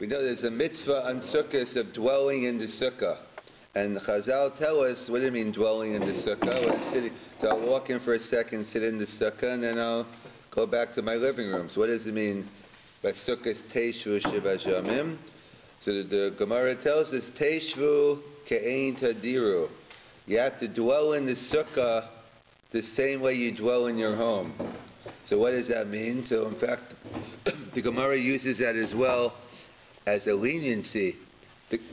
We know there's a mitzvah on Sukkot of dwelling in the Sukkah. And Chazal tell us, what do you mean dwelling in the Sukkah? So I'll walk in for a second, sit in the Sukkah, and then I'll go back to my living room. So what does it mean by Sukkah's Teishvu Shiva Shamim? So the Gemara tells us, Teishvu Ke'ein Tadiru. You have to dwell in the Sukkah the same way you dwell in your home. So what does that mean? So in fact, the Gemara uses that as well as a leniency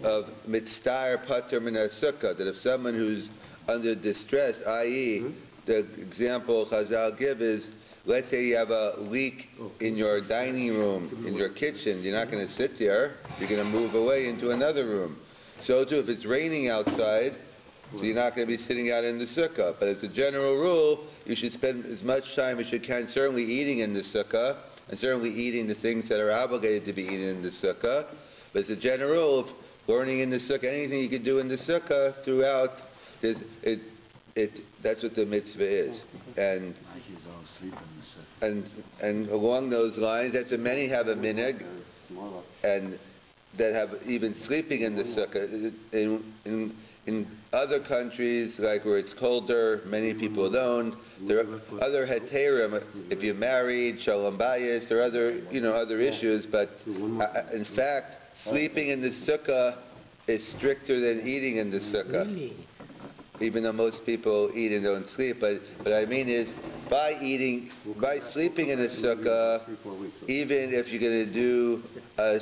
of mitzvah pater min sukkah, that if someone who's under distress, i.e., the example Chazal give is, let's say you have a leak in your dining room, in your kitchen, you're not going to sit there, you're going to move away into another room. So too, if it's raining outside, so you're not going to be sitting out in the sukkah. But as a general rule, you should spend as much time as you can certainly eating in the sukkah, and certainly eating the things that are obligated to be eaten in the sukkah. But as a general rule, learning in the sukkah, anything you can do in the sukkah throughout, that's what the mitzvah is. And along those lines, that's what many have a minhag, and that have even sleeping in the sukkah. In other countries, like where it's colder, many people don't. There are other heterim. If you're married, shalom bayis, there are other issues. But in fact, sleeping in the sukkah is stricter than eating in the sukkah. Even though most people eat and don't sleep, but what I mean is, by sleeping in a sukkah, even if you're going to do a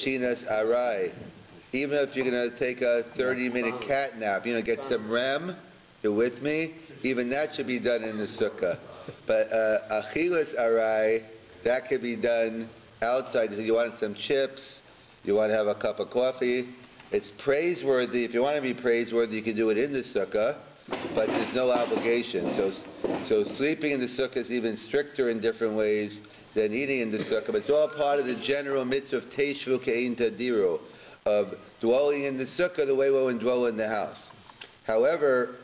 shinas arai, even if you're going to take a 30-minute cat nap, get some REM, you're with me? Even that should be done in the sukkah. But achilas arai, that could be done outside. So you want some chips, you want to have a cup of coffee. It's praiseworthy. If you want to be praiseworthy, you can do it in the sukkah, but there's no obligation. So sleeping in the sukkah is even stricter in different ways than eating in the sukkah. But it's all part of the general mitzvah of teishvu ke'ein tadiru, of dwelling in the sukkah the way we would dwell in the house. However,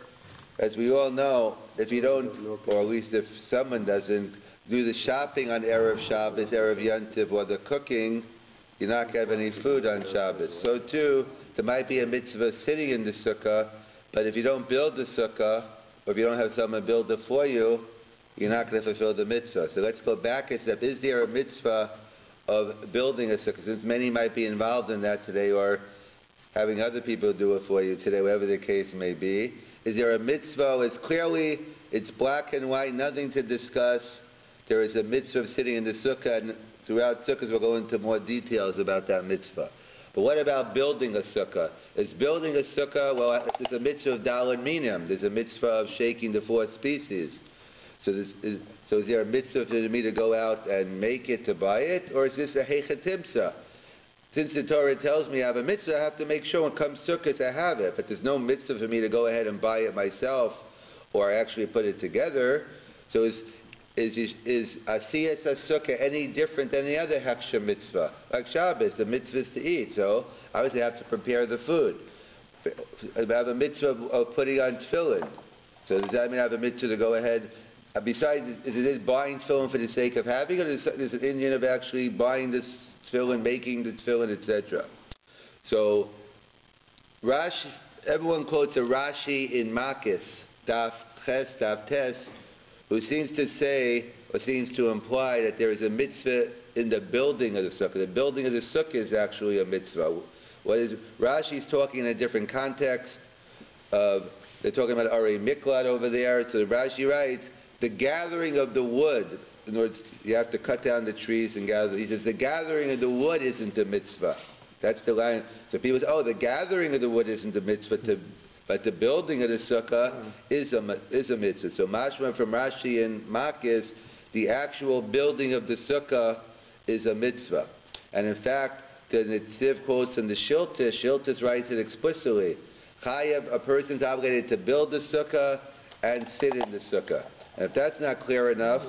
as we all know, if you don't, or at least if someone doesn't, do the shopping on Erev Shabbos, Erev Yontiv, or the cooking, you're not going to have any food on Shabbos. So too, there might be a mitzvah sitting in the sukkah, but if you don't build the sukkah, or if you don't have someone build it for you, you're not going to fulfill the mitzvah. So let's go back a step. Is there a mitzvah of building a sukkah? Since many might be involved in that today, or having other people do it for you today, whatever the case may be. Is there a mitzvah? It's black and white, nothing to discuss. There is a mitzvah of sitting in the sukkah, and throughout sukkahs we'll go into more details about that mitzvah. But what about building a sukkah? Is building a sukkah, well, there's a mitzvah of daled minim. There's a mitzvah of shaking the four species. So is there a mitzvah for me to go out and make it, to buy it? Or is this a hechatimsa? Since the Torah tells me I have a mitzvah, I have to make sure when it comes sukkahs I have it. But there's no mitzvah for me to go ahead and buy it myself or actually put it together. So is asiyas sukkah any different than any other hechsher mitzvah? Like Shabbos, the mitzvah is to eat. So obviously I have to prepare the food. I have a mitzvah of putting on tefillin. So does that mean I have a mitzvah to go ahead? Besides, is it buying tefillin for the sake of having it, or is it Indian of actually buying this tefillin, making the tefillin, etc.? So Rashi, everyone quotes a Rashi in Makis, Daf Ches, Daf Tes, who seems to say, or seems to imply, that there is a mitzvah in the building of the sukkah. The building of the sukkah is actually a mitzvah. Rashi's talking in a different context. They're talking about Arei Miklat over there. So Rashi writes, the gathering of the wood, in other words, you have to cut down the trees and gather. He says the gathering of the wood isn't a mitzvah. That's the line. So people say, the gathering of the wood isn't a mitzvah, but the building of the sukkah is a mitzvah. So mashma from Rashi and Makis, the actual building of the sukkah is a mitzvah. And in fact, the Netziv quotes in the Shiltis writes it explicitly. Chayav, a person's obligated to build the sukkah and sit in the sukkah. And if that's not clear enough,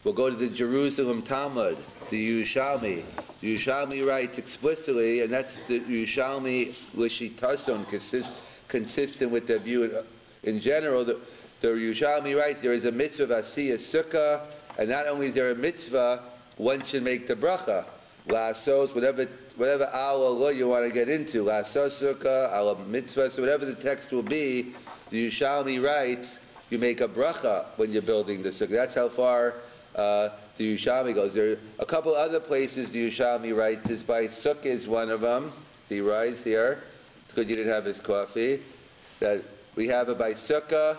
we'll go to the Jerusalem Talmud, the Yerushalmi. The Yerushalmi writes explicitly, and that's the Yerushalmi Lishitason, consistent with the view in general. The Yerushalmi writes there is a mitzvah of asiyas sukkah, and not only is there a mitzvah, one should make the bracha. Lasos, whatever al law you want to get into, lasos sukkah, al mitzvah, so whatever the text will be, the Yerushalmi writes, you make a bracha when you're building the sukkah. That's how far the Yerushalmi goes. There are a couple other places the Yerushalmi writes is by sukkah is one of them. He writes here. It's good you didn't have his coffee. That we have it by sukkah.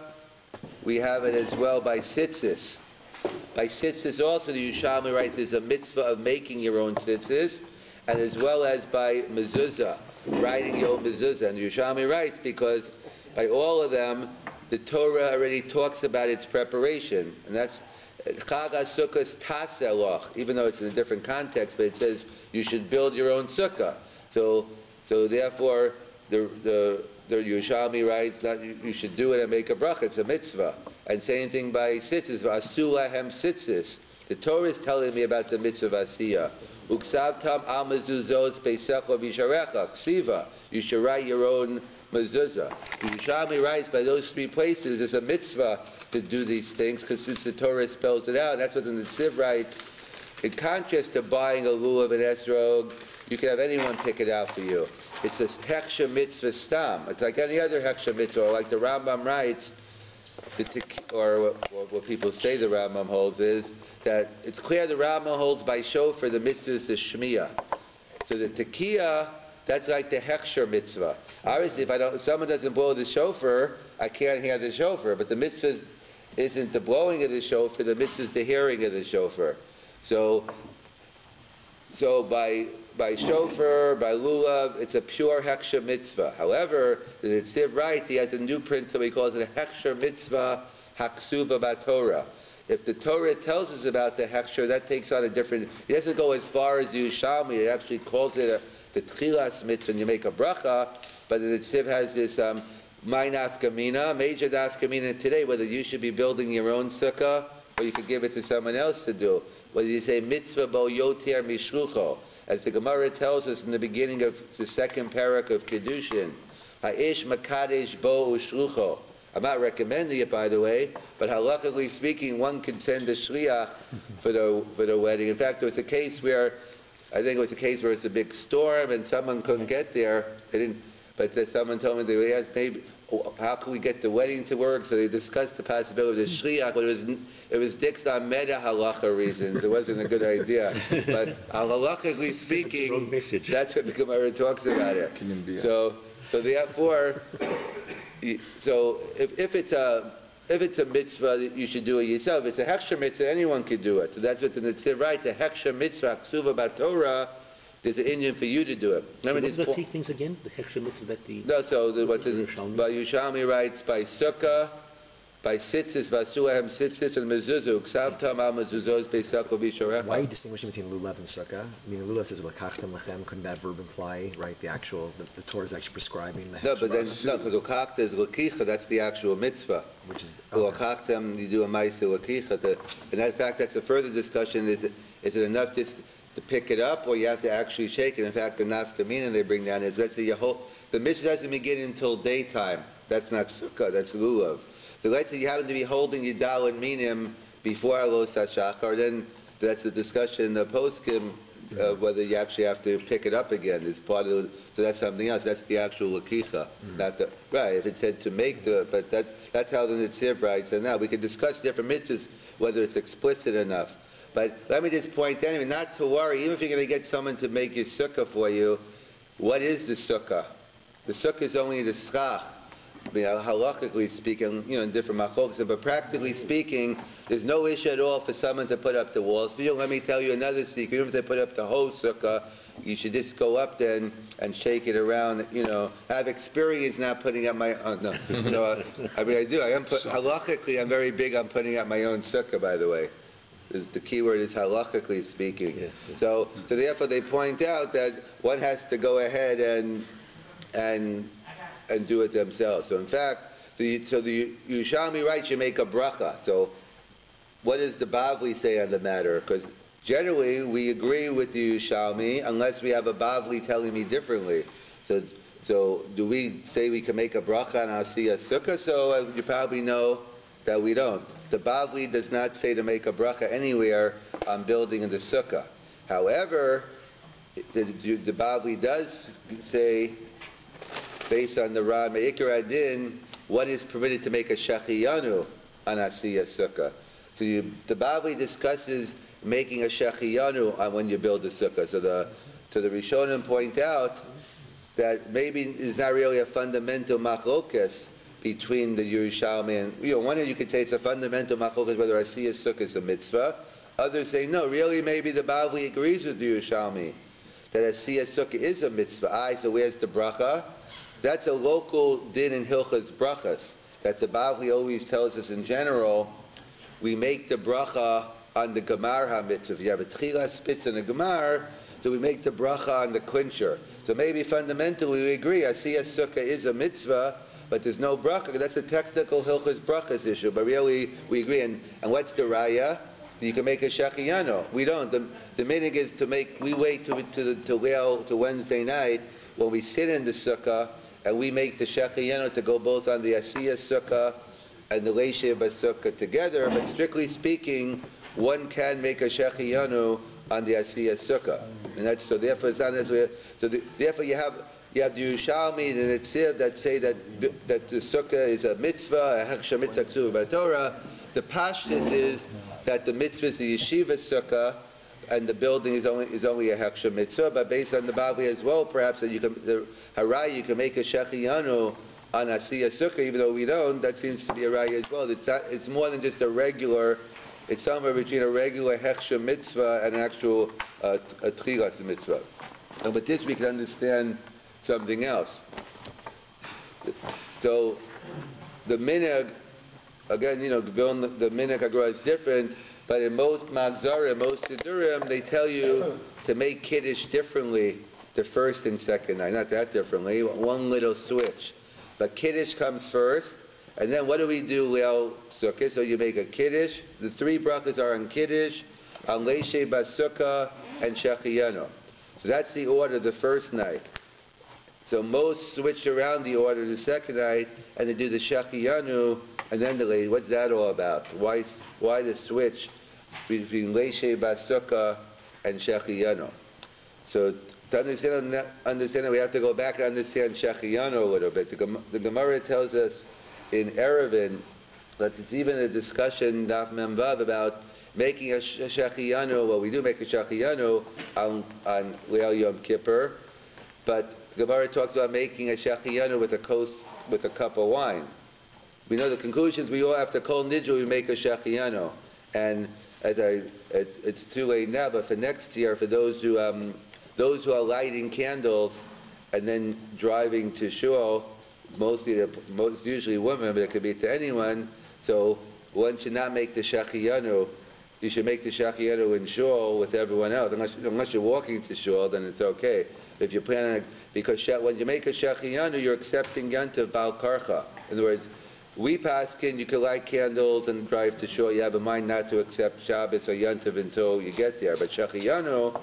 We have it as well by tzitzis. By tzitzis also the Yerushalmi writes there's a mitzvah of making your own tzitzis, and as well as by mezuzah, writing your own mezuzah. And the Yerushalmi writes because by all of them the Torah already talks about its preparation, and that's Chag HaSukkos Taseloch, even though it's in a different context, but it says you should build your own sukkah. So therefore the Yerushalmi writes that you should do it and make a bracha. It's a mitzvah. And same thing by tzitzis. Asu lahem tzitzis. The Torah is telling me about the mitzvah of asiyah. Uksavtam al mezuzos beisecho v'isharecha. Ksiva. You should write your own mezuzah. The Yerushalmi writes by those three places there's a mitzvah to do these things because since the Torah spells it out, that's what the Netziv writes. In contrast to buying a lulav and esrog, you can have anyone pick it out for you. It's a heksha mitzvah stam. It's like any other heksha mitzvah, or like the Rambam writes, or what people say the Rambam holds is that it's clear the Rambam holds by shofar the mitzvah is the shmiyah. So the tekiah, that's like the heksha mitzvah. Obviously, if someone doesn't blow the shofar, I can't hear the shofar. But the mitzvah isn't the blowing of the shofar. The mitzvah is the hearing of the shofar. So by shofar, by lulav, it's a pure heksha mitzvah. However, the Netziv writes he has a new principle. He calls it a heksha mitzvah haksuba b'Torah. If the Torah tells us about the heksha, that takes on a different. It doesn't go as far as the Yerushalmi. It actually calls it the tchilas mitzvah, and you make a bracha. But the Netziv has this minaf kamina, major daf kamina today, whether you should be building your own sukkah or you could give it to someone else to do. Whether you say mitzvah bo yoter mishlucho, as the Gemara tells us in the beginning of the second parak of Kedushin, ha'ish makadesh bo ushlucho. I'm not recommending it, by the way, but halakhically speaking, one can send a shliach for the wedding. In fact, there was a case where it's a big storm and someone couldn't get there. But someone told me they asked maybe how can we get the wedding to work? So they discussed the possibility of the shliach, but it was dixed on meta halacha reasons. It wasn't a good idea. But halachically speaking, that's what the Gemara talks about it. So therefore, if it's a mitzvah, you should do it yourself. If it's a heksha mitzvah, anyone can do it. So that's what the Netziv writes. A heksha mitzvah, ksuva b'Torah. There's an Indian for you to do it. What are the three things again? The heksha mitzvah that the... No, by Yerushalmi writes by sukkah, by tzitzis, v'asuahem tzitzis, and mezuzah, ksavtam al mezuzos beisako v'ishorecha. Why are you distinguishing between lulav and sukkah? I mean, lulav says, "L'kachtem lechem." Couldn't that verb imply, right, the Torah is actually prescribing the No, but then, because l'kachta is l'kicha, that's the actual mitzvah. Which is... L'kachtem, you do a ma'aseh l'kicha. And in fact, that's a further discussion, is it enough just to pick it up, or you have to actually shake it? In fact, the nafkamina they bring down is, let's say the mitzvah doesn't begin until daytime. That's not sukkah, that's lulav. So let's say you happen to be holding your dal and minim before Alos HaShachar, then that's the discussion in the poskim whether you actually have to pick it up again. It's part of so that's something else. That's the actual lakicha, not the right. If it said to make but that's how the Netziv writes. And now we can discuss different mitzvahs whether it's explicit enough. But let me just point anyway, not to worry. Even if you're going to get someone to make your sukkah for you, what is the sukkah? The sukkah is only the schach. I mean, halachically speaking, in different machokas, but practically speaking, there's no issue at all for someone to put up the walls. Let me tell you another secret. Even if they put up the whole sukkah, you should just go up then and shake it around. I have experience not putting up my own. I mean, I do. Halachically, I'm very big on putting up my own sukkah, by the way. The key word is halachically speaking. Yes. So therefore, they point out that one has to go ahead and do it themselves. So in fact, the Yerushalmi writes you make a bracha. So what does the Bavli say on the matter? Because generally we agree with the Yerushalmi unless we have a Bavli telling me differently. So do we say we can make a bracha on Asiyah Sukkah? So you probably know that we don't. The Bavli does not say to make a bracha anywhere on building in the Sukkah. However, the Bavli does say, based on the Ra Me'ikar Adin, what is permitted to make a shechiyanu on Asiyah Sukkah. So the Bavli discusses making a shechiyanu on when you build the Sukkah. So the Rishonim point out that maybe it's not really a fundamental machlokes between the Yerushalmi and, one hand you could say it's a fundamental machlokes whether Asiyah Sukkah is a mitzvah. Others say no, really maybe the Bavli agrees with the Yerushalmi that Asiyah Sukkah is a mitzvah. So where's the bracha? That's a local din in Hilchas brachas that the Bavli always tells us in general. We make the bracha on the Gemar HaMitzvah. If you have a Tchila spitz and a Gemar, so we make the bracha on the clincher. So maybe fundamentally we agree, Asiyah Sukkah is a mitzvah, but there's no bracha. That's a technical Hilchas brachas issue, but really we agree. And what's the raya? You can make a shechiyano. We don't. The minig is to make, we wait to Wednesday night when we sit in the sukkah and we make the shechiyano to go both on the Asiyah Sukkah and the Leishe Sukkah together, but strictly speaking, one can make a shechiyanu on the Asiyah Sukkah, and that's so. Therefore, it's not necessarily. Therefore, you have the Yerushalmi and the Tzir that say that the Sukkah is a mitzvah, a heksha mitzvah ksuv b'Torah. The pashtus is that the mitzvah is the yeshiva Sukkah, and the building is only a heksha mitzvah. But based on the Bavli as well, perhaps that you can make a shechiyanu on Asiyah Sukkah, even though we don't. That seems to be a raya as well. It's more than just a regular. It's somewhere between a regular heksha mitzvah and an actual a tchilas mitzvah. And with this we can understand something else. So the minhag, again, the minhag Agra is different, but in most magzarim, most sidurim, they tell you to make kiddush differently the first and second night. Not that differently, one little switch. But kiddush comes first, and then what do we do, Leil Sukkah? So you make a kiddush. The three brachas are on kiddush, on Leishe Basukah, and Shechiyano. So that's the order the first night. So most switch around the order the second night, and they do the Shechiyanu, and then the Leishe. What's that all about? Why the switch between Leishe Basukah and Shechiyano? So to understand that, we have to go back and understand Shechiyano a little bit. The Gemara tells us in Erevin that it's even a discussion, Daf Mem Vav, about making a Shechiyano. Well, we do make a Shechiyano on Leil Yom Kippur, but the Gemara talks about making a Shechiyano with a cup of wine. We know the conclusions. We all have to Kol Nidru, we make a Shechiyano. And it's too late now, but for next year, for those who are lighting candles and then driving to shul, usually women, but it could be to anyone. So one should not make the shechiyanu. You should make the shechiyanu in shul with everyone else. Unless you're walking to shul, then it's okay. If you're planning, because when you make a shechiyanu, you're accepting yantav bal karcha. In other words, we paskin, you can light candles and drive to shul. You have a mind not to accept Shabbos or yantav until you get there. But shechiyanu,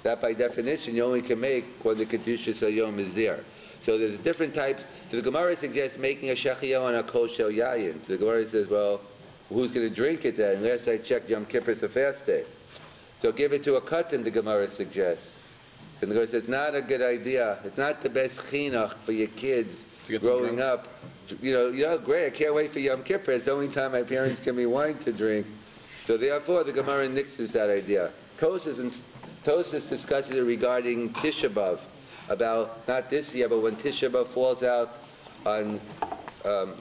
that by definition you only can make when the Kedushas Hayom is there. So there's different types. The Gemara suggests making a shechiyah on a kol shel yayin. The Gemara says, well, who's going to drink it then? Last I checked, Yom Kippur is a fast day. So give it to a katan, the Gemara suggests. And the Gemara says, it's not a good idea. It's not the best chinuch for your kids growing up. Great, I can't wait for Yom Kippur. It's the only time my parents give me wine to drink. So therefore, the Gemara nixes that idea. Tosas discusses it regarding Tisha B'Av, about not this year, but when Tisha B'Av falls out on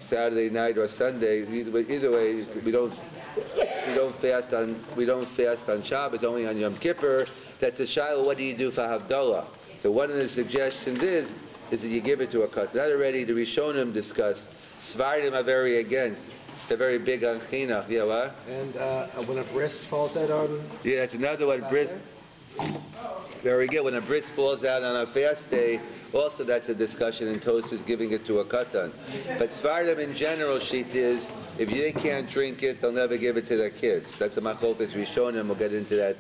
Saturday night or Sunday. Either way, we don't fast on Shabbos, only on Yom Kippur. That's a shiloh. What do you do for Havdalah? So one of the suggestions is that you give it to a katan. That already the Rishonim discussed. Svardim are very against. They're very big on chinuch. Yeah, what? And when a bris falls out on. Yeah, that's another one. Bris. Very good. When a bris falls out on a fast day, also that's a discussion, and Toast is giving it to a katan. But Svardim in general, sheet is, if they can't drink it, they'll never give it to their kids. That's a machlokes Rishonim. We'll get into that.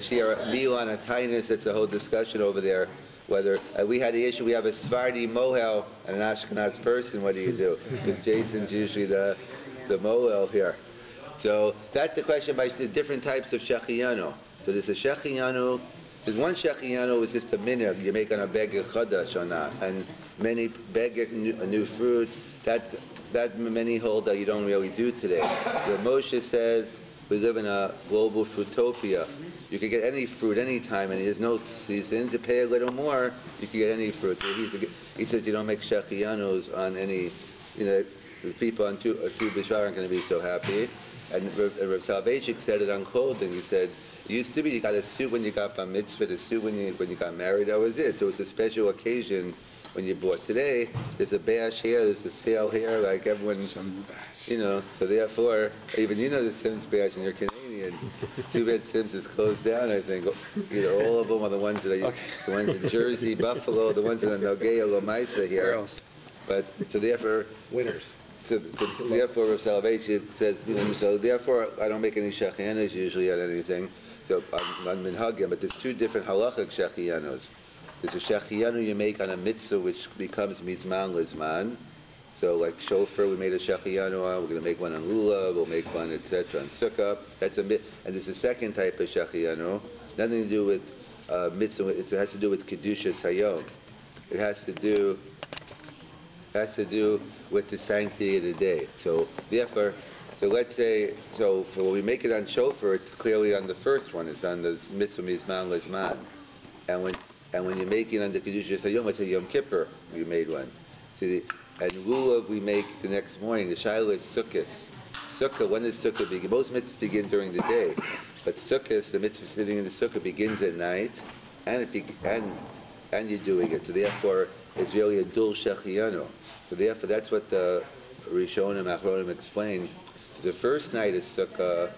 Shir meal on a tainus. That's a whole discussion over there. Whether we had the issue, we have a Svardi mohel and an Ashkenaz person. What do you do? Because Jason's usually the mohel here. So that's the question by the different types of shechiyanu. So there's a shechiyanu Because one shechianu is just a minute you make on a beggar chadash or not, and many beggar a new fruit. That many hold that you don't really do today. The Moshe says we live in a global fruitopia. You can get any fruit anytime, and there's no season. To pay a little more, you can get any fruit. So he says you don't make shechianus on any. The people on Tu B'Shar aren't going to be so happy. And Rav Soloveitchik said it on clothing. He said, it used to be you got a suit when you got bar mitzvah, a suit when you got married, that was it. So it was a special occasion when you bought. Today, there's a bash here, there's a sale here, like everyone, so therefore, even the Sims bash and you're Canadian. Too bad Sims is closed down, I think. All of them are the ones that are, the ones in Jersey, Buffalo, the ones in Nogea, Lomaisa here. Where else? But, so therefore, Winners. Therefore, Rav Soloveitchik says, so therefore, I don't make any shechianos usually on anything. So on minhagim, but there's two different halachic shechianos. There's a shechianu you make on a mitzvah which becomes mizman lizman. So like shofar, we made a shechianu on. We're going to make one on lulav. We'll make one, etc. on sukkah. And there's a second type of shechianu. Nothing to do with mitzvah. It has to do with kedushas hayom. It has to do with the sanctity of the day. So therefore, let's say, so for when we make it on shofar, it's clearly on the first one. It's on the mitzvah mizman lizman. And when you make it on the kedushas hayom, it's a Yom Kippur. You made one. See, and lulav we make the next morning. The shaila is sukkah. Sukkah. When does sukkah begin? Most mitzvahs begin during the day, but sukkah, the mitzvah sitting in the sukkah, begins at night, and you're doing it. So therefore, it's really a dul shechianu. So therefore, that's what the Rishonim, Achronim explain. So the first night is sukkah.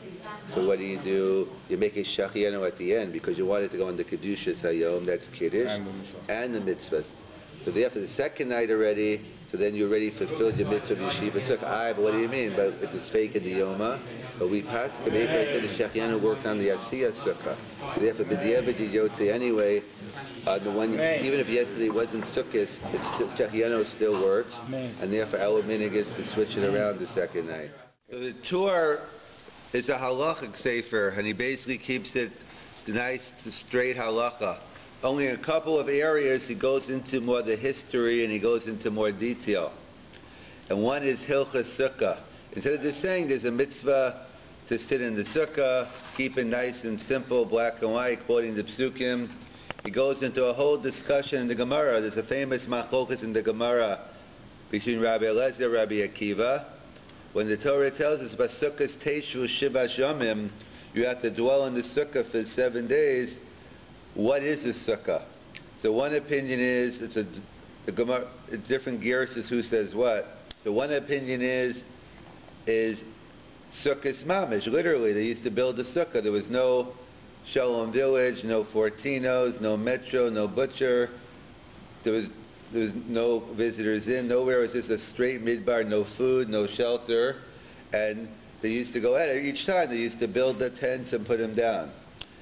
So what do? You make a shechianu at the end because you want it to go on the kedushas hayom. That's kiddush and the mitzvahs. So therefore, the second night already. So then you're ready to fulfill your mitzvah of yeshiva sukkah. But what do you mean? But it's fake in the yoma. But we pass the shechianu worked on the asiyah sukkah. So therefore, b'diavad yotze anyway. The one, even if yesterday wasn't sukkah, shechianu still works, and therefore our minig is to switch it around the second night. So the Torah is a halachic sefer, and he basically keeps it nice, straight halacha. Only in a couple of areas he goes into more the history and he goes into more detail. And one is Hilchas Sukkah. Instead of just saying there's a mitzvah to sit in the sukkah, keep it nice and simple, black and white, quoting the psukim, he goes into a whole discussion in the Gemara. There's a famous machlokas in the Gemara between Rabbi Eliezer and Rabbi Akiva. When the Torah tells us, Basukkahs teishu shiva shamim, you have to dwell in the sukkah for 7 days. What is a sukkah? So one opinion is, the Gemara, it's different gerses who says what. So one opinion is sukkahs mamish. Literally, they used to build a sukkah. There was no Shalom Village, no Fortinos, no Metro, no Butcher. There was no visitors in, nowhere. It was just a straight midbar, no food, no shelter. And they used to go at it. Each time they used to build the tents and put them down.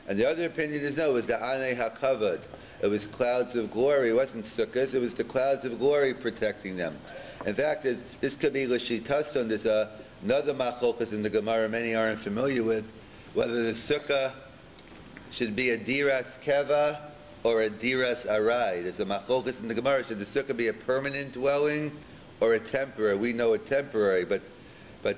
And the other opinion is no, it was the Anei HaKavod. It was clouds of glory. It wasn't sukkahs, it was the clouds of glory protecting them. In fact, this could be L'Shitason. There's another machlokas in the Gemara many aren't familiar with, whether the sukkah should be a diras keva or a diras arai. There's a machlokas in the Gemara. Should the sukkah be a permanent dwelling or a temporary? We know a temporary, but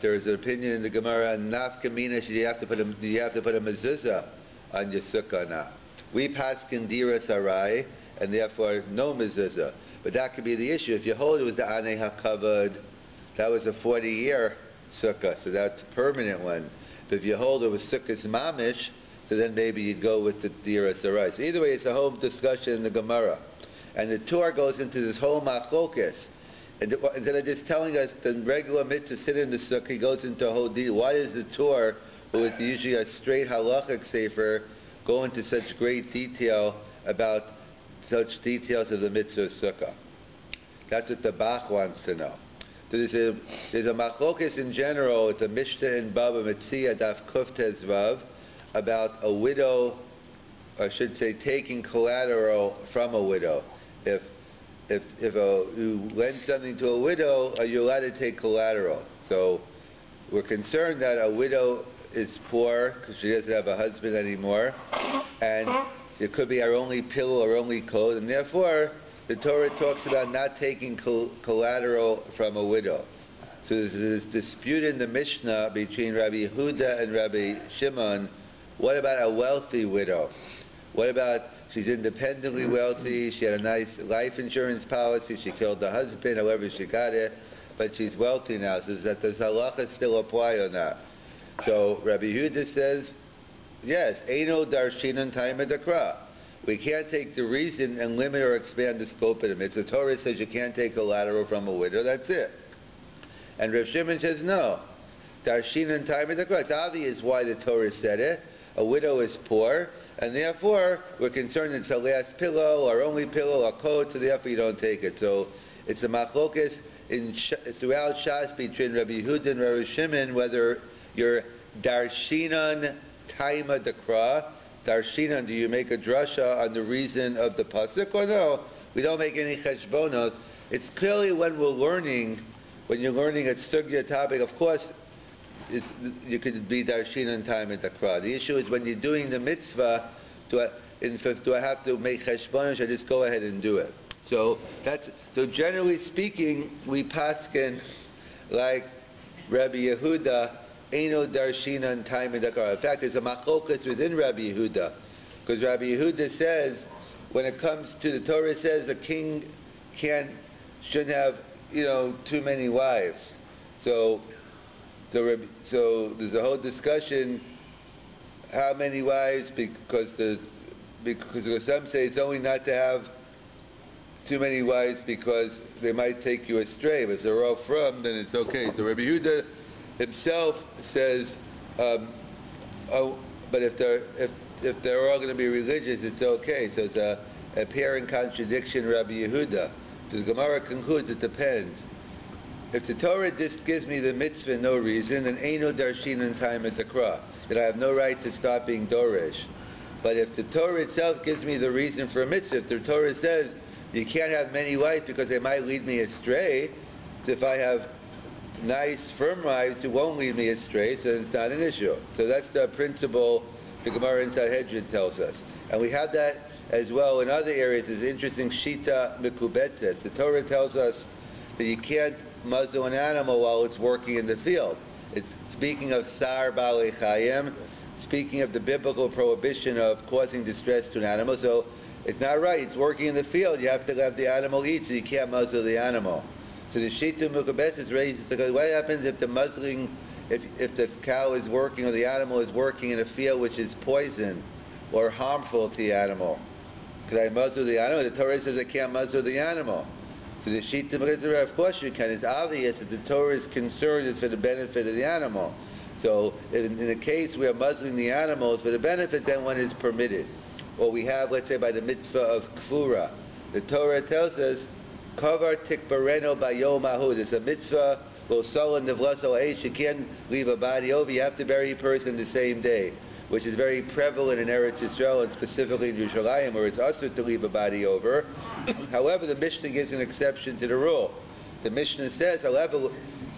there is an opinion in the Gemara, nafkamina, do you have to put a mezuzah on your sukkah now? We paskin diras arai, and therefore no mezuzah. But that could be the issue. If you hold it was the Anei HaKavod, that was a 40-year sukkah, so that's a permanent one. But if you hold it was sukkahs mamish, so then maybe you'd go with the diras arai. So either way, it's a whole discussion in the Gemara. And the Torah goes into this whole machlokas. And instead of just telling us the regular mitzvah sit in the sukkah, he goes into a whole deal. Why does the Torah, who is usually a straight halachic sefer, go into such great detail about such details of the mitzvah sukkah? That's what the Bach wants to know. So there's a machlokas in general. It's a Mishnah in Baba Metzia Daf Kuf Tez Vav about a widow, or I should say, taking collateral from a widow. If you lend something to a widow, are you allowed to take collateral? So we're concerned that a widow is poor because she doesn't have a husband anymore, and it could be our only pillow, our only coat, and therefore the Torah talks about not taking collateral from a widow. So there's this dispute in the Mishnah between Rabbi Yehuda and Rabbi Shimon. What about a wealthy widow? What about she's independently wealthy, she had a nice life insurance policy, she killed the husband, however she got it, but she's wealthy now. So does halacha still apply or not? So Rabbi Yehuda says, yes, Eino darshinan time adakra. We can't take the reason and limit or expand the scope of it. The Torah says you can't take collateral from a widow, that's it. And Rav Shimon says no. Darshinan time adakra. It's obvious why the Torah said it. A widow is poor, and therefore we're concerned it's her last pillow, our only pillow, our coat, so therefore you don't take it. So it's a machlokes throughout Shas between Rabbi Yehuda and Rabbi Shimon whether you're darshinan taima dekra. Darshinan, do you make a drasha on the reason of the pasuk or no? We don't make any cheshbonot. It's clearly when you're learning a sugya topic, of course, you could be darshinan taima dekra. The issue is when you're doing the mitzvah, do I have to make cheshbonot, or just go ahead and do it? So generally speaking, we paskin like Rabbi Yehuda. Eino darshinan taima dekra. In fact, there's a machlokas within Rabbi Yehuda, because Rabbi Yehuda says when it comes to the Torah says a king shouldn't have too many wives. So there's a whole discussion how many wives because some say it's only not to have too many wives because they might take you astray. But if they're all from, then it's okay. So Rabbi Yehuda himself says, but if they're all going to be religious, it's okay. So it's a apparent contradiction, Rabbi Yehuda. So the Gemara concludes it depends. If the Torah just gives me the mitzvah no reason, then eino darshinan taima dekra, that I have no right to stop being doresh. But if the Torah itself gives me the reason for a mitzvah, if the Torah says you can't have many wives because they might lead me astray, so if I have nice, firm wives who won't lead me astray, so it's not an issue. So that's the principle the Gemara in Sanhedrin tells us. And we have that as well in other areas. There's interesting shita mikubetes. The Torah tells us that you can't muzzle an animal while it's working in the field. It's speaking of sar baalei chayim, speaking of the biblical prohibition of causing distress to an animal. So it's not right. It's working in the field. You have to let the animal eat, so you can't muzzle the animal. So the shita mukabet is raised because what happens if the muzzling, if the cow is working or the animal is working in a field which is poison or harmful to the animal? Could I muzzle the animal? The Torah says I can't muzzle the animal. So the shita mukabet, of course you can. It's obvious that the Torah is concerned is for the benefit of the animal. So in a case where muzzling the animals for the benefit, then one is permitted. Or we have, let's say, by the mitzvah of kfura, the Torah tells us Kavar tikbareno bayom ahud. It's a mitzvah. Lo sola nevlaso eish. You can't leave a body over. You have to bury a person the same day, which is very prevalent in Eretz Yisrael and specifically in Yerushalayim, where it's usher to leave a body over. However, the Mishnah gives an exception to the rule. The Mishnah says, however,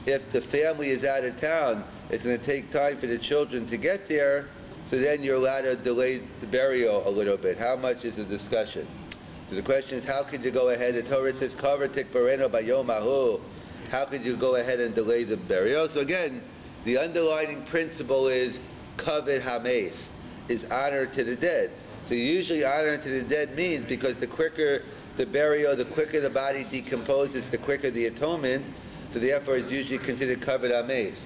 if the family is out of town, it's going to take time for the children to get there. So then you're allowed to delay the burial a little bit. How much is the discussion? So the question is, how could you go ahead? The Torah says, "Kavar tikbareno bayom ahu." How could you go ahead and delay the burial? So again, the underlying principle is kavod hames, is honor to the dead. So usually honor to the dead means because the quicker the burial, the quicker the body decomposes, the quicker the atonement. So therefore, it's usually considered kavod hames.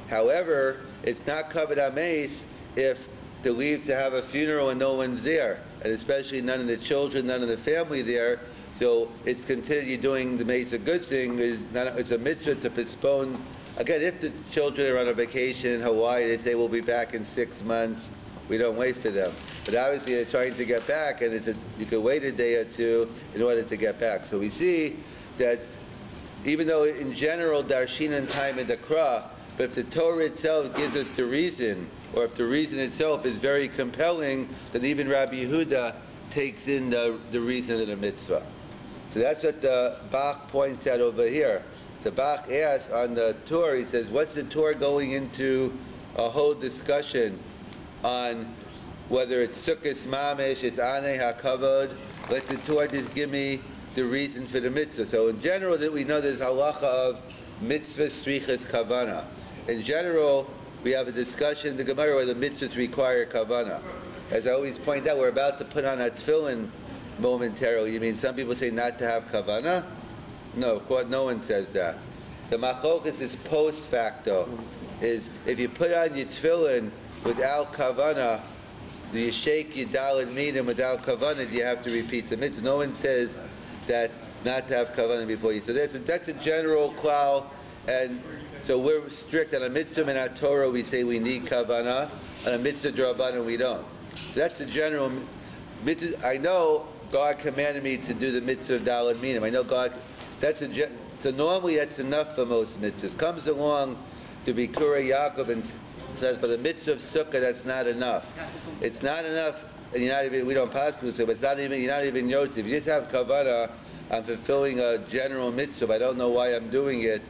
However, it's not kavod hames if to leave to have a funeral and no one's there, and especially none of the children, none of the family there. So it's considered you're doing the mace a good thing. It's a mitzvah to postpone. Again, if the children are on a vacation in Hawaii, they say we'll be back in 6 months. We don't wait for them. But obviously they're trying to get back, and you can wait a day or two in order to get back. So we see that even though in general darshinan taima dekra, but if the Torah itself gives us the reason, or if the reason itself is very compelling, then even Rabbi Yehuda takes in the reason of the mitzvah. So that's what the Bach points out over here. The Bach asks on the Torah, he says, what's the Torah going into a whole discussion on whether it's Sukkos Mamish, it's Anei HaKavod, let the Torah just give me the reason for the mitzvah. So in general, that we know there's halacha of mitzvah strichas kavana. In general, we have a discussion in the Gemara where the mitzvahs require kavana. As I always point out, we're about to put on a tefillin momentarily. You mean some people say not to have kavana? No, of course, no one says that. The machlokas is post facto. Is if you put on your tefillin without kavana, do you shake your daled minim without kavana? Do you have to repeat the mitzvah? No one says that not to have kavanah before you. So that's a general klal, and so we're strict on a mitzvah in our Torah. We say we need kavanah, on a mitzvah d'Rabbanan we don't. So that's the general mitzvah. I know God commanded me to do the mitzvah of daled minim. I know God. So normally that's enough for most mitzvahs. Comes along to be Kurei Yaakov and says, but the mitzvah of sukkah, that's not enough. It's not enough. And you're not even, we don't pass to it, but it's not even, you're not even Yosef. If you just have kavanah, I'm fulfilling a general mitzvah. I don't know why I'm doing it.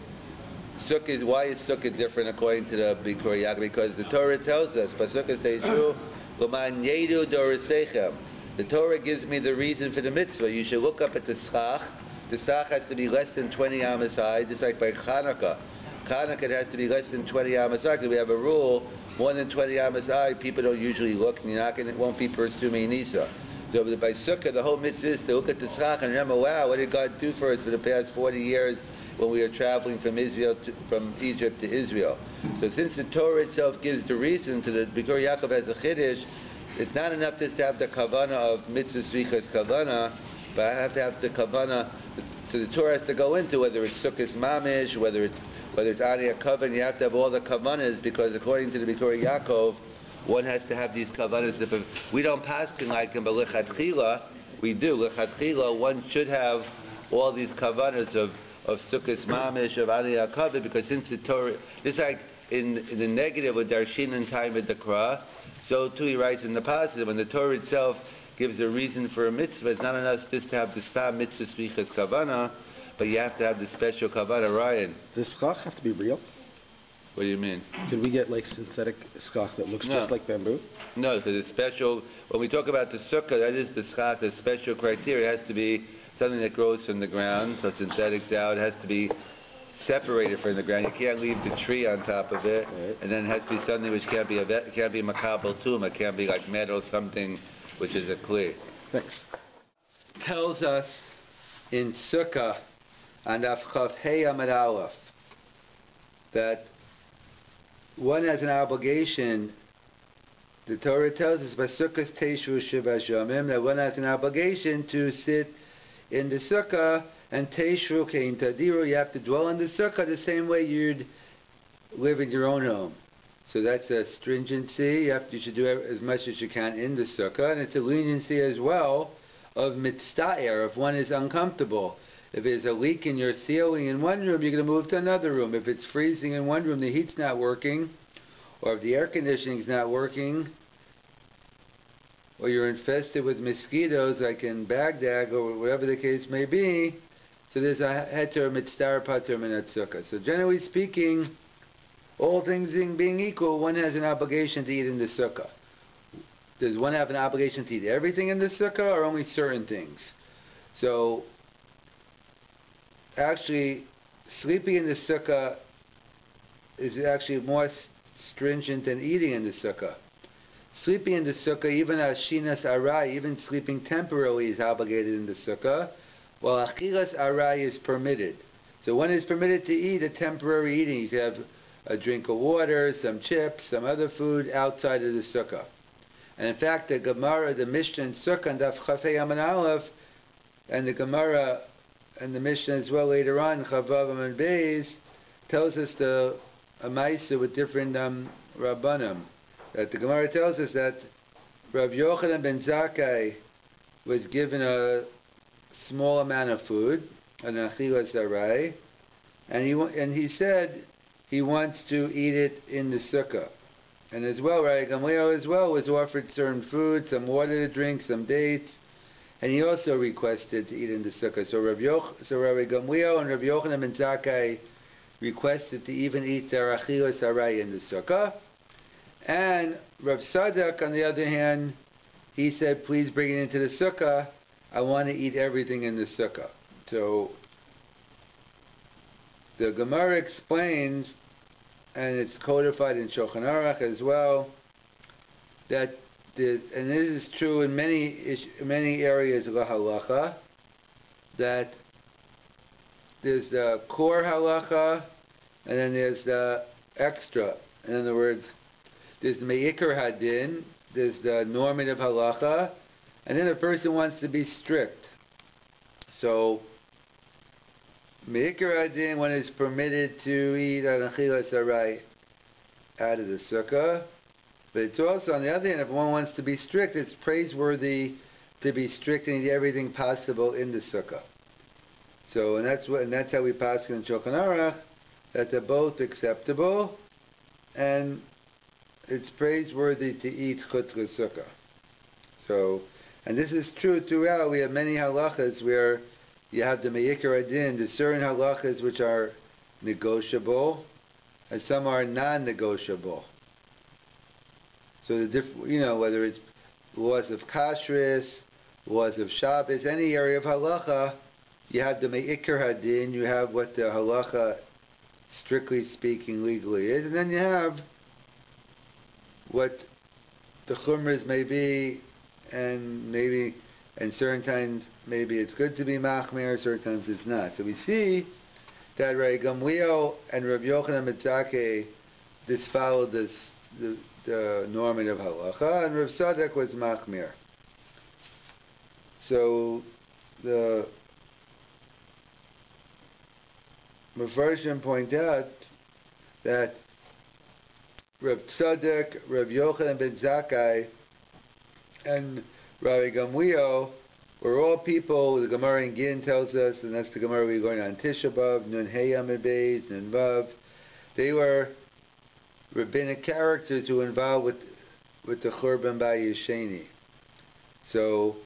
Why is sukkah different according to the Bikur Yaakov? Because the Torah tells us, the Torah gives me the reason for the mitzvah. You should look up at the schach. The schach has to be less than 20 amasai, just like by Chanukah. Chanukah, it has to be less than 20 amasai, because we have a rule, more than 20 amasai, people don't usually look, and it won't be pursuing Nisa. So by Sukkah, the whole mitzvah is to look at the schach and remember, wow, what did God do for us for the past 40 years when we were traveling from Egypt to Israel? So since the Torah itself gives the reason to the Bikur Yaakov has a chiddush, it's not enough just to have the kavanah of mitzvah svichas kavanah, but I have to have the kavanah. So the Torah has to go into whether it's Sukkos Mamish, whether it's Anei HaKavod. You have to have all the kavanahs, because according to the Bikur Yaakov, one has to have these kavanahs. We don't pass like him, but lechatchila, we do. Lechatchila, one should have all these kavanahs of Sukkos Mamish, of Anei HaKavod, because since the Torah, this like in the negative with Darshin and time with the Kra, so too he writes in the positive. When the Torah itself gives a reason for a mitzvah, it's not enough just to have the stam mitzvah svichas kavanah, but you have to have the special kavanah. Ryan, does schach have to be real? What do you mean? Can we get like synthetic schach that looks just like bamboo? No, because it's special. When we talk about the sukkah, that is the schach. The special criteria has to be something that grows from the ground. So synthetic's out. It has to be separated from the ground. You can't leave the tree on top of it, right. And then it has to be something which can't be makabel tum. It can't be like metal, something which is a clear. Thanks. Tells us in Sukkah on Afchav Hey Amad Aleph that one has an obligation. The Torah tells us by Sukkah's Teishu Shiva Shomim that one has an obligation to sit in the Sukkah and Teishu Kein Tadiru. You have to dwell in the Sukkah the same way you'd live in your own home. So that's a stringency. You should do as much as you can in the Sukkah, and it's a leniency as well of mitzta'er, if one is uncomfortable. If there's a leak in your ceiling in one room, you're going to move to another room. If it's freezing in one room, the heat's not working, or if the air conditioning's not working, or you're infested with mosquitoes like in Baghdad, or whatever the case may be, so there's a heter mitztar pater minat sukkah. So generally speaking, all things being equal, one has an obligation to eat in the sukkah. Does one have an obligation to eat everything in the sukkah, or only certain things? So actually, sleeping in the sukkah is actually more stringent than eating in the sukkah. Sleeping in the sukkah, even ashinas arai, even sleeping temporarily is obligated in the sukkah, while achilas arai is permitted. So one is permitted to eat a temporary eating. You can have a drink of water, some chips, some other food outside of the sukkah. And in fact, the Gemara, the Mishnah in Sukkah, and Daf Chafei Aman Aleph, and the Gemara and the Mishnah as well later on, Chavav Aman Beis, tells us a Maisa with different Rabbanim. That the Gemara tells us that Rav Yochanan ben Zakkai was given a small amount of food, an achilas arai, and he said he wants to eat it in the sukkah. And as well, Rabbi Gamliel as well was offered certain food, some water to drink, some dates, and he also requested to eat in the sukkah. So Rabbi Gamliel and Rabbi Yochanan ben Zakkai requested to even eat their achilas arai in the sukkah. And Rav Tzadok, on the other hand, he said, please bring it into the sukkah. I want to eat everything in the sukkah. So the Gemara explains, and it's codified in Shulchan Aruch as well, that and this is true in many areas of the halacha, that there's the core halacha, and then there's the extra. In other words, there's the me'ikar hadin, there's the normative halacha, and then a person wants to be strict. So, me'ikar hadin, one is permitted to eat an achilas aray out of the sukkah, but it's also, on the other hand, if one wants to be strict, it's praiseworthy to be strict and eat everything possible in the sukkah. So, and that's how we pass in Shulchan Aruch, that they're both acceptable, and it's praiseworthy to eat chutz sukkah. So, and this is true throughout. We have many halachas where you have the me'ikar adin, the certain halachas which are negotiable, and some are non-negotiable. So whether it's laws of kashrus, laws of Shabbos, any area of halacha, you have the me'ikar hadin, you have what the halacha, strictly speaking, legally is, and then you have what the chumras may be, and certain times maybe it's good to be machmir, certain times it's not. So we see that Rabbi Gamliel and Rabbi Yochanan ben Zakkai just followed the normative halacha, and Rav Tzadok was machmir. So the Mefarshim point out that Rav Tzadok, Rav Yochanan ben Zakkai, and Rabbi Gamliel were all people, the Gemara in Gin tells us, and that's the Gemara we're going on Tisha B'Av, Nun Hey Amud Beis, Nun Vav. They were rabbinic characters who were involved with the Churban Bayesheni. So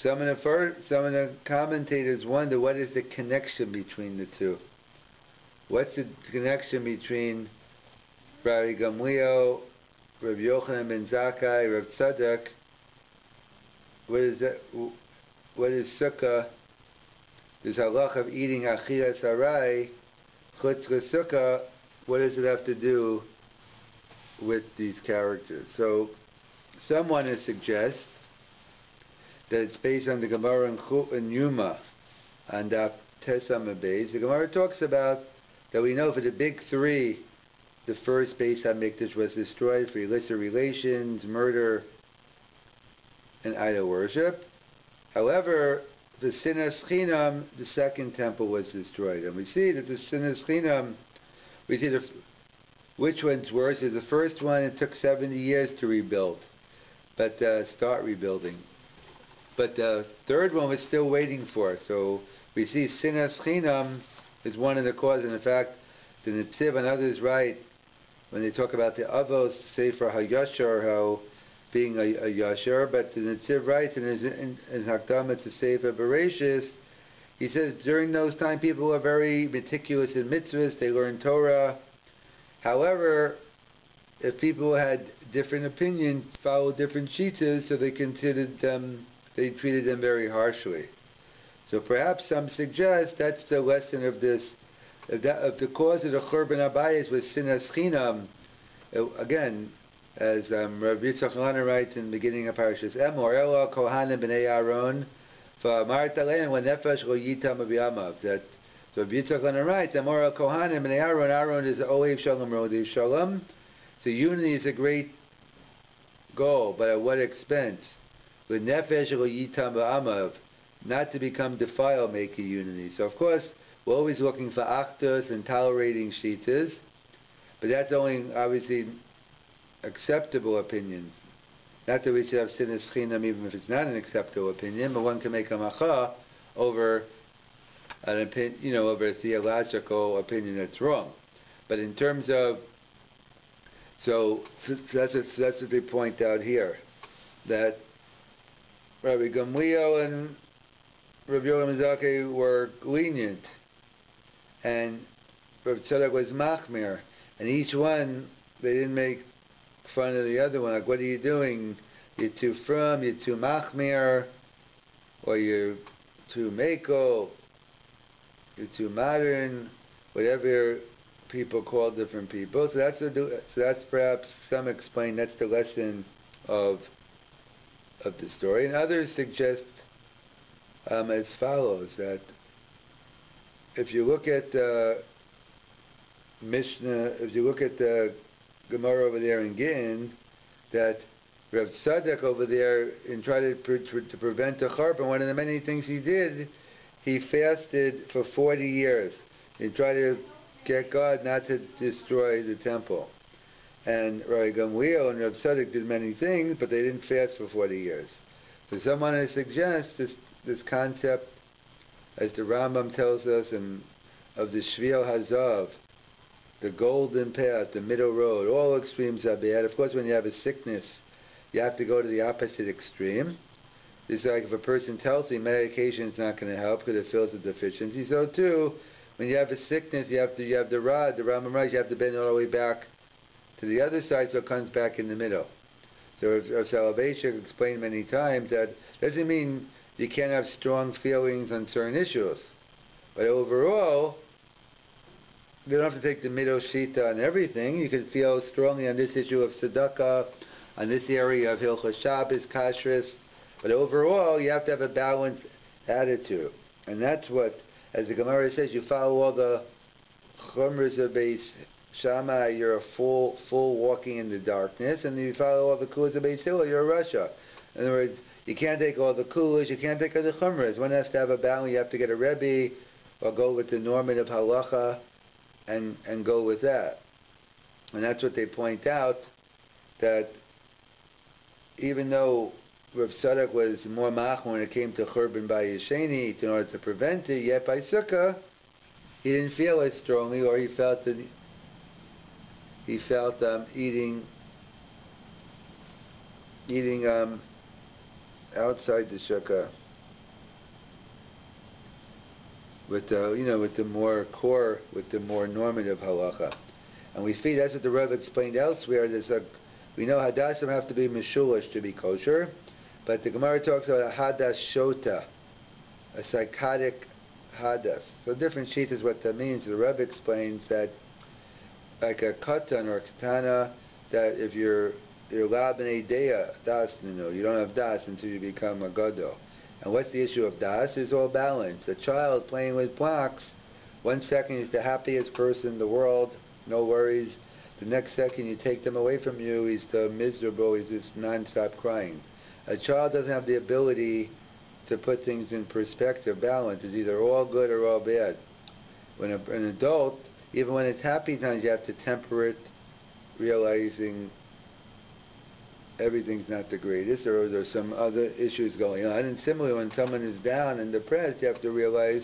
some of the commentators wonder, what is the connection between the two? What's the connection between Rabbi Gamliel, Rabbi Yochanan ben Zakkai, Rav Tzadok? What is that? What is sukkah? This halach of eating achilas aray, chutz sukkah. What does it have to do with these characters? So, some want to suggest that it's based on the Gemara in Yuma, and Tesam Beis. The Gemara talks about that we know for the big three, the first Beis HaMikdash was destroyed for illicit relations, murder, and idol worship. However, the Sinas Chinam, the second temple, was destroyed, and we see that the Sinas Chinam, we see which one's worse. Is the first one, it took 70 years to rebuild, but start rebuilding. But the third one was still waiting for it. So we see Sinas Chinam is one of the causes. And in fact, the Netziv and others write, when they talk about the Avos, Sefer HaYashar, how being a Yashar, but the Netziv writes in his Hakdama to Sefer Bereshis, he says during those time people were very meticulous in mitzvahs, they learned Torah. However, if people had different opinions, followed different shitas, so they considered them, they treated them very harshly. So perhaps some suggest that's the lesson of this, of the cause of the Churban Abayis was Sinas Chinam. Again, as Rav Yitzchak Lana writes in the beginning of Parashas Emor, Elo Kohanim b'nei Aaron, v'amart aleim v'nefesh lo yitam v'yamav. That so Rav Yitzchak Lana writes, Emor Kohanim b'nei Aaron. Aaron is Olev Shalom, Rodev Shalom. So unity is a great goal, but at what expense? V'nefesh lo yitam v'yamav. Not to become defiled, make a unity. So of course, we're always looking for achdus and tolerating shitas, but that's only obviously acceptable opinion. Not that we should have sinas chinam even if it's not an acceptable opinion, but one can make a macha over an opinion, over a theological opinion that's wrong. But in terms of, so that's what they point out here, that Rabbi Gamliel and Rabbi Yochanan ben Zakkai were lenient, and Rabbi Tzadok was machmir, and each one, they didn't make front of the other one. Like, what are you doing? You're too frum, you're too machmir, or you're too mako, you're too modern, whatever people call different people. So that's perhaps some explain that's the lesson of the story, and others suggest as follows, that if you look at the Mishnah, if you look at the Gemara over there in Gittin, that Rav Tzadok over there, in trying to prevent the Churban, one of the many things he did, he fasted for 40 years. He tried to get God not to destroy the temple. And Rabbi Gamliel and Rav Tzadok did many things, but they didn't fast for 40 years. So someone has suggested this concept, as the Rambam tells us, of the Shvil Hazav, the golden path, the middle road. All extremes are bad. Of course, when you have a sickness, you have to go to the opposite extreme. It's like if a person's healthy, medication is not going to help because it fills a deficiency. So too, when you have a sickness, you have the rod, the Rambam writes, you have to bend all the way back to the other side so it comes back in the middle. So Rav Selevan explained many times that doesn't mean you can't have strong feelings on certain issues. But overall, you don't have to take the middle shita on everything. You can feel strongly on this issue of tzedakah, on this area of Hilchos Shabbos, kashrus. But overall, you have to have a balanced attitude. And that's what, as the Gemara says, you follow all the chumras of Beis Shammai, you're a full walking in the darkness, and you follow all the kulas of Beis Hillel, you're a rasha. In other words, you can't take all the kulas, you can't take all the chumras. One has to have a balance. You have to get a Rabbi, or go with the normative halacha, and go with that. And that's what they point out, that even though Rav Tzadok was more mach when it came to Churban by Yesheni in order to prevent it, yet by Sukkah, he didn't feel as strongly, or he felt eating outside the Sukkah with the more core, with the more normative halacha. And we see that's what the Rebbe explained elsewhere. We know hadassim have to be mishulish to be kosher, but the Gemara talks about a hadas shota, a psychotic hadas. So different sheet is what that means. The Rebbe explains that like a katan or a katana, that if you're lab in deya das, you don't have das until you become a gadol. And what's the issue of das? Is all balance. A child playing with blocks, 1 second he's the happiest person in the world, no worries. The next second you take them away from you, he's miserable, he's just non-stop crying. A child doesn't have the ability to put things in perspective, balance. It's either all good or all bad. When an adult, even when it's happy times, you have to temper it, realizing everything's not the greatest, or there's some other issues going on. And similarly, when someone is down and depressed, you have to realize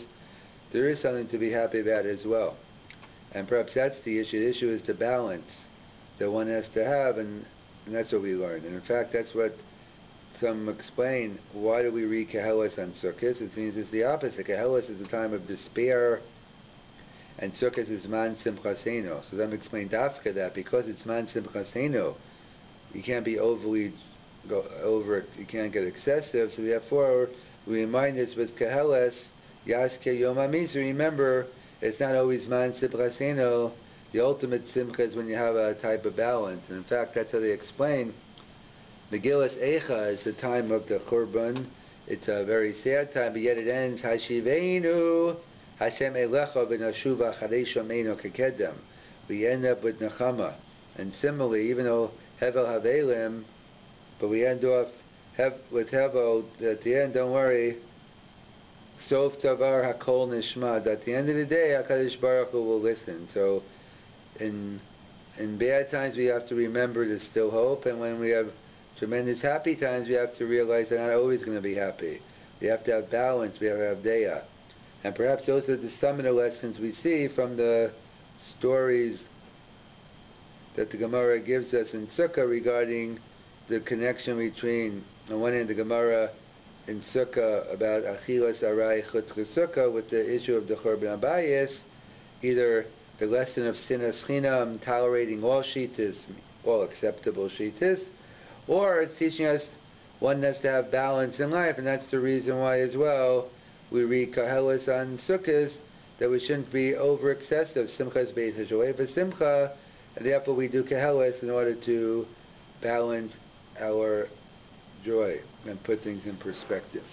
there is something to be happy about as well. And perhaps that's the issue. The issue is the balance that one has to have, and that's what we learn. And in fact, that's what some explain. Why do we read Kehelis on Sukkot? It seems it's the opposite. Kehelis is a time of despair, and Sukkot is Man Simchaseno. So some explain Dafka that because it's Man Simchaseno, you can't be over it, you can't get excessive, so therefore we remind us with Keheles, Yaske Yom HaMisa, remember, it's not always Man Simchaseno, the ultimate Simcha is when you have a type of balance, and in fact that's how they explain. Megillas Eicha is the time of the Churban, it's a very sad time, but yet it ends, Hashiveinu, Hashem Elecha v'nashuva Charei Shomeinu Kekedem. We end up with Nechama. And similarly, even though Hevel Havelim, but we end off with Hevel, at the end, don't worry, Sof Tavar Hakol Nishma, at the end of the day, HaKadosh Baruch Hu will listen. So, in bad times, we have to remember there's still hope, and when we have tremendous happy times, we have to realize they're not always going to be happy. We have to have balance, we have to have Deya. And perhaps those are some of the lessons we see from the stories that the Gemara gives us in Sukkah regarding the connection between, on one hand, the Gemara in Sukkah about Achilas Arai Chutz Sukkah with the issue of the Churban Abayis, either the lesson of Sinas Chinam, tolerating all Shitas, all acceptable shittas, or it's teaching us one has to have balance in life, and that's the reason why as well we read Kahelis on Sukkot, that we shouldn't be over excessive. Simcha is based on joy, but Simcha, and therefore we do Kahelis in order to balance our joy and put things in perspective.